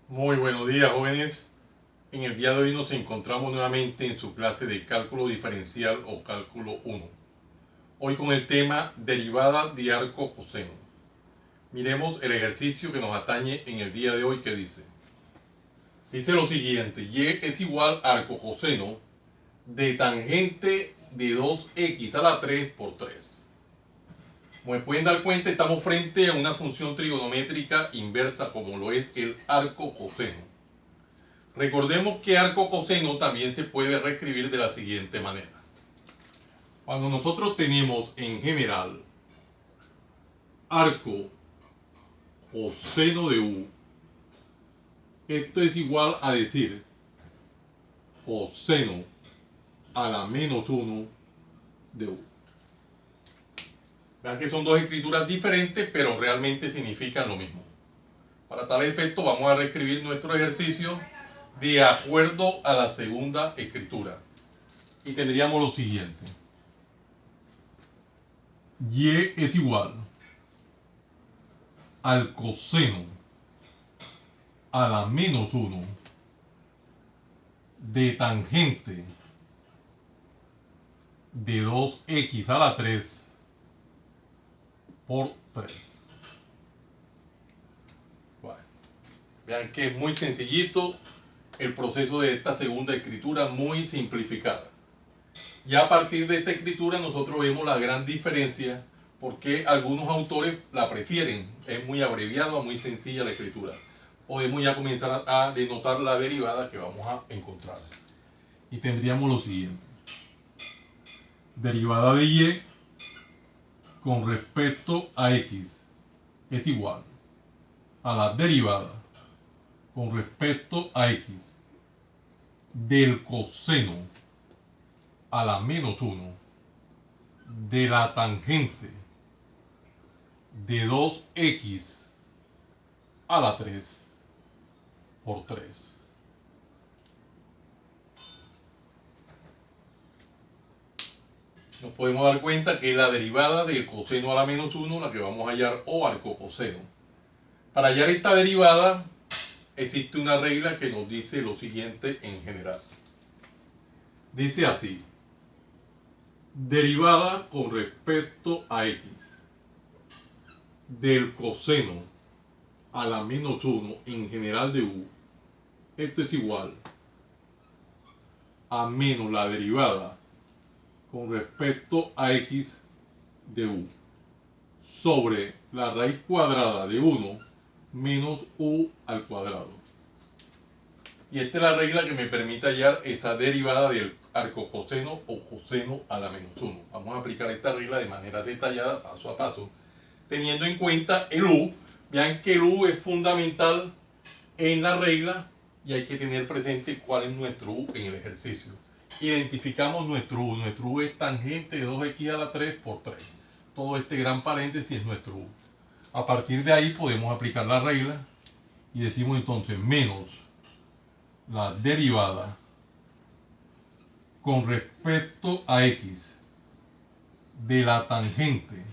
Muy buenos días, jóvenes. En el día de hoy nos encontramos nuevamente en su clase de cálculo diferencial o cálculo 1. Hoy con el tema derivada de arco coseno. Miremos el ejercicio que nos atañe en el día de hoy que dice. Dice lo siguiente, y es igual a arco coseno de tangente de 2x a la 3 por 3. Como pueden dar cuenta, estamos frente a una función trigonométrica inversa como lo es el arco coseno. Recordemos que arco coseno también se puede reescribir de la siguiente manera. Cuando nosotros tenemos en general arco coseno de u, esto es igual a decir coseno a la menos 1 de u. Vean que son dos escrituras diferentes, pero realmente significan lo mismo. Para tal efecto vamos a reescribir nuestro ejercicio de acuerdo a la segunda escritura. Y tendríamos lo siguiente. Y es igual al coseno a la menos 1 de tangente de 2x a la 3 por 3. Bueno, vean que es muy sencillito el proceso de esta segunda escritura, muy simplificada. Ya a partir de esta escritura nosotros vemos la gran diferencia porque algunos autores la prefieren. Es muy abreviada, muy sencilla la escritura. Podemos ya comenzar a denotar la derivada que vamos a encontrar. Y tendríamos lo siguiente. Derivada de y con respecto a x es igual a la derivada con respecto a x del coseno a la menos 1 de la tangente de 2x a la 3 por 3. Nos podemos dar cuenta que es la derivada del coseno a la menos 1 la que vamos a hallar, o arcocoseno. Para hallar esta derivada existe una regla que nos dice lo siguiente en general. Dice así: derivada con respecto a x del coseno a la menos 1 en general de u, esto es igual a menos la derivada con respecto a x de u sobre la raíz cuadrada de 1 menos u al cuadrado. Y esta es la regla que me permite hallar esa derivada del arcocoseno o coseno a la menos 1. Vamos a aplicar esta regla de manera detallada, paso a paso, teniendo en cuenta el u. Vean que el u es fundamental en la regla y hay que tener presente cuál es nuestro u en el ejercicio. Identificamos nuestro u. Nuestro u es tangente de 2x a la 3 por 3. Todo este gran paréntesis es nuestro u. A partir de ahí podemos aplicar la regla y decimos entonces menos la derivada con respecto a x de la tangente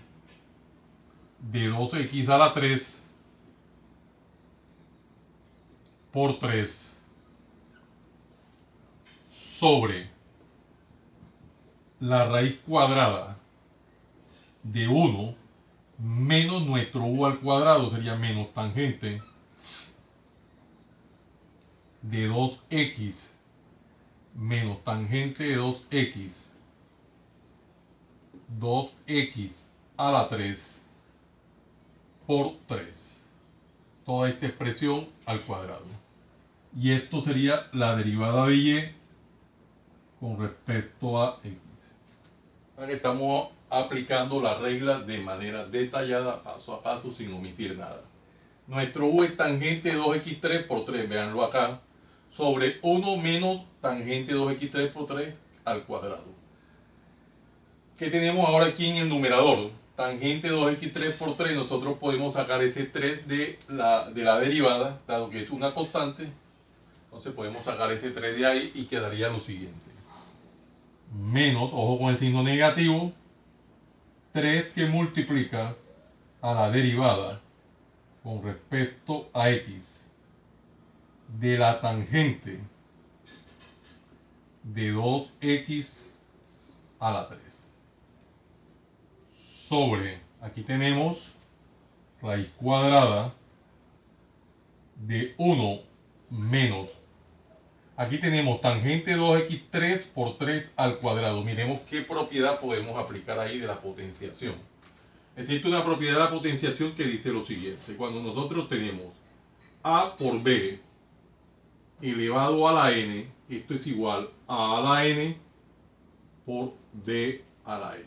de 2x a la 3 por 3 sobre la raíz cuadrada de 1 menos nuestro u al cuadrado, sería menos tangente de 2x menos tangente de 2x a la 3 por 3. Toda esta expresión al cuadrado. Y esto sería la derivada de y con respecto a x. Ahora estamos aplicando las reglas de manera detallada, paso a paso, sin omitir nada. Nuestro u es tangente de 2x3 por 3, véanlo acá, sobre 1 menos tangente de 2x3 por 3 al cuadrado. ¿Qué tenemos ahora aquí en el numerador? Tangente de 2x3 por 3, nosotros podemos sacar ese 3 de la derivada, dado que es una constante. Entonces podemos sacar ese 3 de ahí y quedaría lo siguiente. Menos, ojo con el signo negativo, 3 que multiplica a la derivada con respecto a x de la tangente de 2x a la 3 sobre, aquí tenemos raíz cuadrada de 1 menos, aquí tenemos tangente 2x3 por 3 al cuadrado. Miremos qué propiedad podemos aplicar ahí de la potenciación. Existe una propiedad de la potenciación que dice lo siguiente: cuando nosotros tenemos a por b elevado a la n, esto es igual a la n por b a la n.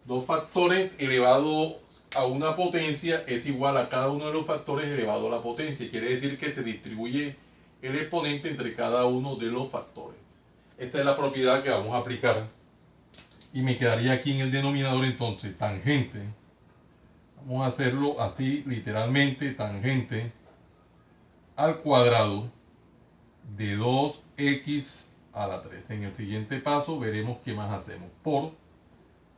Dos factores elevados a una potencia es igual a cada uno de los factores elevado a la potencia. Quiere decir que se distribuye el exponente entre cada uno de los factores. Esta es la propiedad que vamos a aplicar. Y me quedaría aquí en el denominador entonces tangente. Vamos a hacerlo así literalmente, tangente al cuadrado de 2x a la 3. En el siguiente paso veremos qué más hacemos. Por,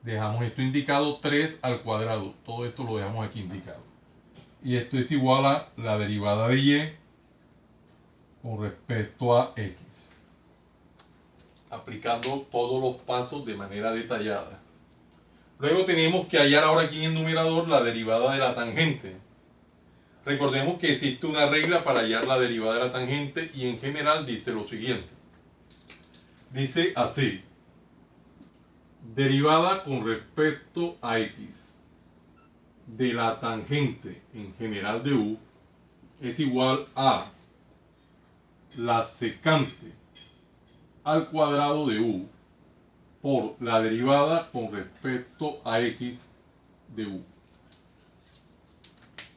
dejamos esto indicado, 3 al cuadrado. Todo esto lo dejamos aquí indicado. Y esto es igual a la derivada de y con respecto a x. Aplicando todos los pasos de manera detallada. Luego tenemos que hallar ahora aquí en el numerador la derivada de la tangente. Recordemos que existe una regla para hallar la derivada de la tangente y en general dice lo siguiente. Dice así: derivada con respecto a x de la tangente en general de u es igual a la secante al cuadrado de u por la derivada con respecto a x de u.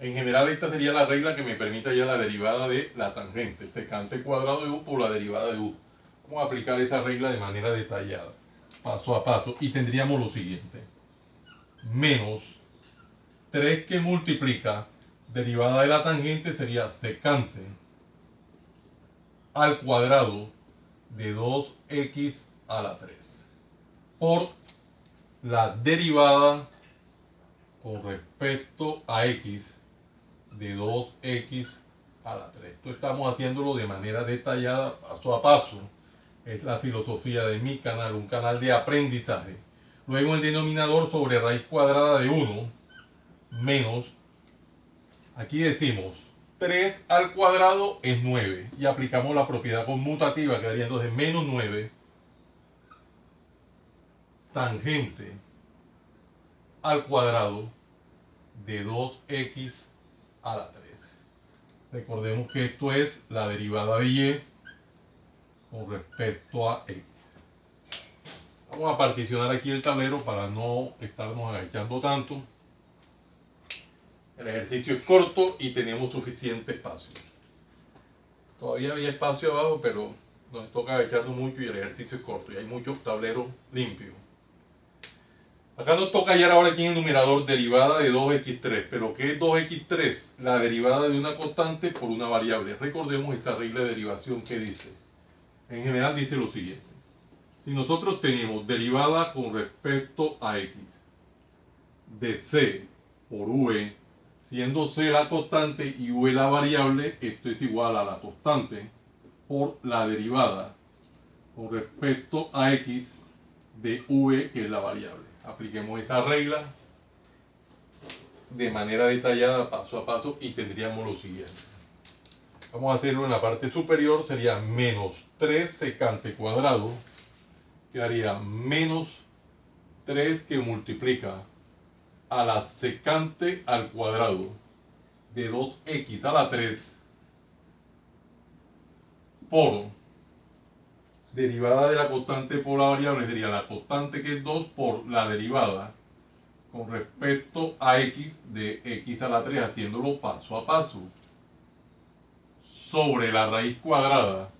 En general esta sería la regla que me permite hallar la derivada de la tangente, secante cuadrado de u por la derivada de u. Vamos a aplicar esa regla de manera detallada, paso a paso, y tendríamos lo siguiente: menos 3 que multiplica derivada de la tangente sería secante al cuadrado de 2x a la 3 por la derivada con respecto a x de 2x a la 3. Esto estamos haciéndolo de manera detallada, paso a paso. Es la filosofía de mi canal, un canal de aprendizaje. Luego el denominador sobre raíz cuadrada de 1 menos, aquí decimos 3 al cuadrado es 9 y aplicamos la propiedad conmutativa, quedaría entonces menos 9 tangente al cuadrado de 2x a la 3. Recordemos que esto es la derivada de y con respecto a x. Vamos a particionar aquí el tablero para no estarnos agachando tanto. El ejercicio es corto y tenemos suficiente espacio. Todavía había espacio abajo, pero nos toca agacharnos mucho y el ejercicio es corto y hay muchos tableros limpios. Acá nos toca hallar ahora aquí en el numerador derivada de 2x3. ¿Pero qué es 2x3? La derivada de una constante por una variable. Recordemos esta regla de derivación que dice. En general dice lo siguiente: si nosotros tenemos derivada con respecto a x de c por v, siendo c la constante y v la variable, esto es igual a la constante por la derivada con respecto a x de v, que es la variable. Apliquemos esa regla de manera detallada, paso a paso, y tendríamos lo siguiente. Vamos a hacerlo en la parte superior, sería menos 3 secante cuadrado, quedaría menos 3 que multiplica a la secante al cuadrado de 2x a la 3 por derivada de la constante por la variable, sería la constante que es 2 por la derivada con respecto a x de x a la 3, haciéndolo paso a paso, sobre la raíz cuadrada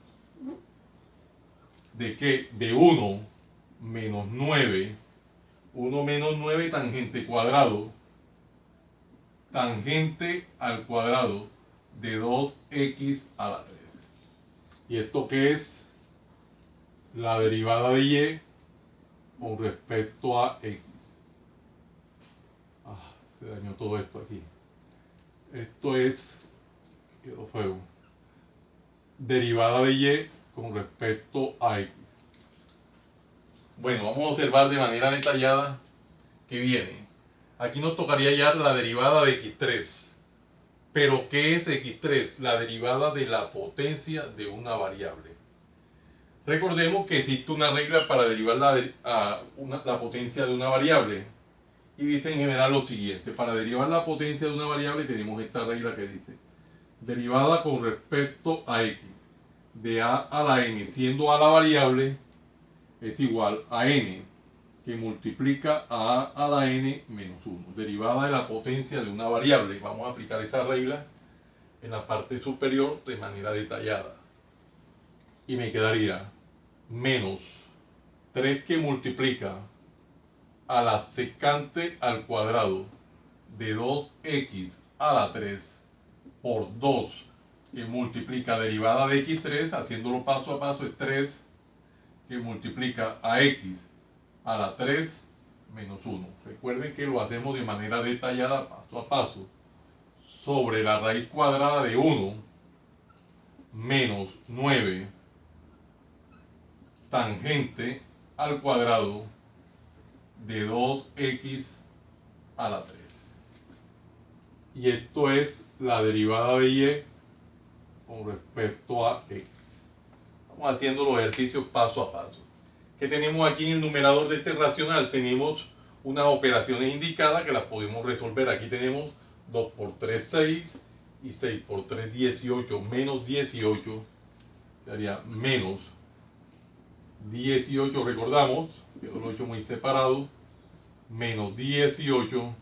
de que de 1 menos 9, 1 menos 9 tangente cuadrado, tangente al cuadrado de 2x a la 3. ¿Y esto qué es? La derivada de y con respecto a x. Se dañó todo esto aquí. Esto es, quedó feo. derivada de y con respecto a x. Bueno, vamos a observar de manera detallada que viene. Aquí nos tocaría hallar la derivada de x3. Pero ¿qué es x3? La derivada de la potencia de una variable. Recordemos que existe una regla para derivar la potencia de una variable. Y dice en general lo siguiente. Para derivar la potencia de una variable tenemos esta regla que dice derivada con respecto a x de a a la n, siendo a la variable, es igual a n, que multiplica a la n menos 1. Derivada de la potencia de una variable. Vamos a aplicar esa regla en la parte superior de manera detallada. Y me quedaría menos 3 que multiplica a la secante al cuadrado de 2x a la 3 por 2 que multiplica derivada de x3, haciéndolo paso a paso, es 3 que multiplica a x a la 3 menos 1. Recuerden que lo hacemos de manera detallada, paso a paso, sobre la raíz cuadrada de 1 menos 9 tangente al cuadrado de 2x a la 3. Y esto es la derivada de y con respecto a x. Vamos haciendo los ejercicios paso a paso. ¿Qué tenemos aquí en el numerador de este racional? Tenemos unas operaciones indicadas que las podemos resolver. Aquí tenemos 2 por 3, 6 y 6 por 3, 18 menos 18 sería menos 18, recordamos, que lo he hecho muy separado, menos 18,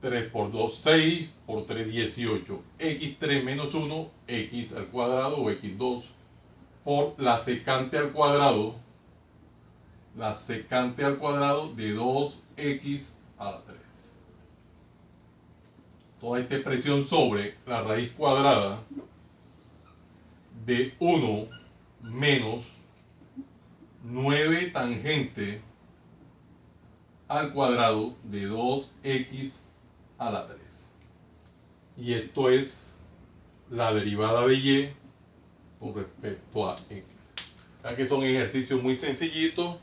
3 por 2, 6, por 3, 18, x3 menos 1, x al cuadrado o x2, por la secante al cuadrado de 2x a la 3. Toda esta expresión sobre la raíz cuadrada de 1 menos 9 tangente al cuadrado de 2x a la 3. Y esto es la derivada de y con respecto a x. Ya que son ejercicios muy sencillitos,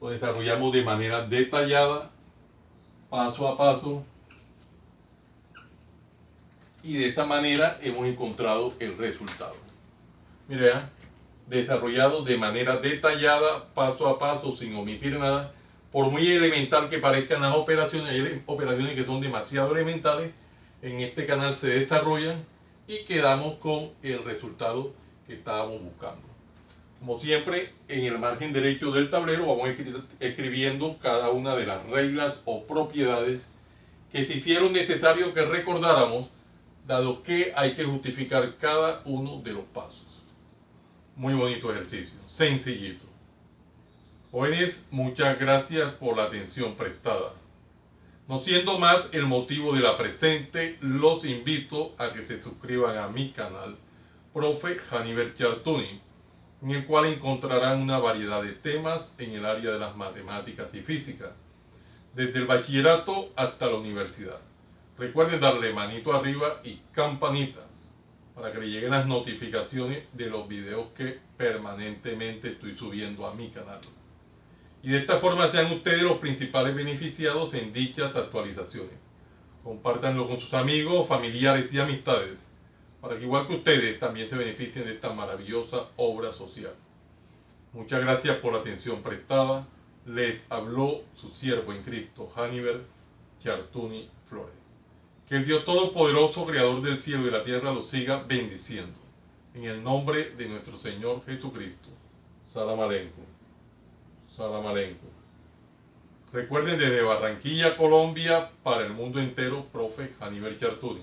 lo desarrollamos de manera detallada, paso a paso, y de esta manera hemos encontrado el resultado. Mira, desarrollado de manera detallada, paso a paso, sin omitir nada. Por muy elemental que parezcan las operaciones, hay operaciones que son demasiado elementales, en este canal se desarrollan y quedamos con el resultado que estábamos buscando. Como siempre, en el margen derecho del tablero vamos escribiendo cada una de las reglas o propiedades que se hicieron necesario que recordáramos, dado que hay que justificar cada uno de los pasos. Muy bonito ejercicio, sencillito. Jóvenes, muchas gracias por la atención prestada. No siendo más el motivo de la presente, los invito a que se suscriban a mi canal, Profe Haniver Chartuni, en el cual encontrarán una variedad de temas en el área de las matemáticas y física, desde el bachillerato hasta la universidad. Recuerden darle manito arriba y campanita para que le lleguen las notificaciones de los videos que permanentemente estoy subiendo a mi canal. Y de esta forma sean ustedes los principales beneficiados en dichas actualizaciones. Compártanlo con sus amigos, familiares y amistades, para que igual que ustedes también se beneficien de esta maravillosa obra social. Muchas gracias por la atención prestada. Les habló su siervo en Cristo, Haniver Chartuni Flores. Que el Dios Todopoderoso, Creador del cielo y de la tierra, los siga bendiciendo. En el nombre de nuestro Señor Jesucristo. Salam Aleikum. Salam Aleikum. Recuerden, desde Barranquilla, Colombia, para el mundo entero, Profe Haniver Chartuni.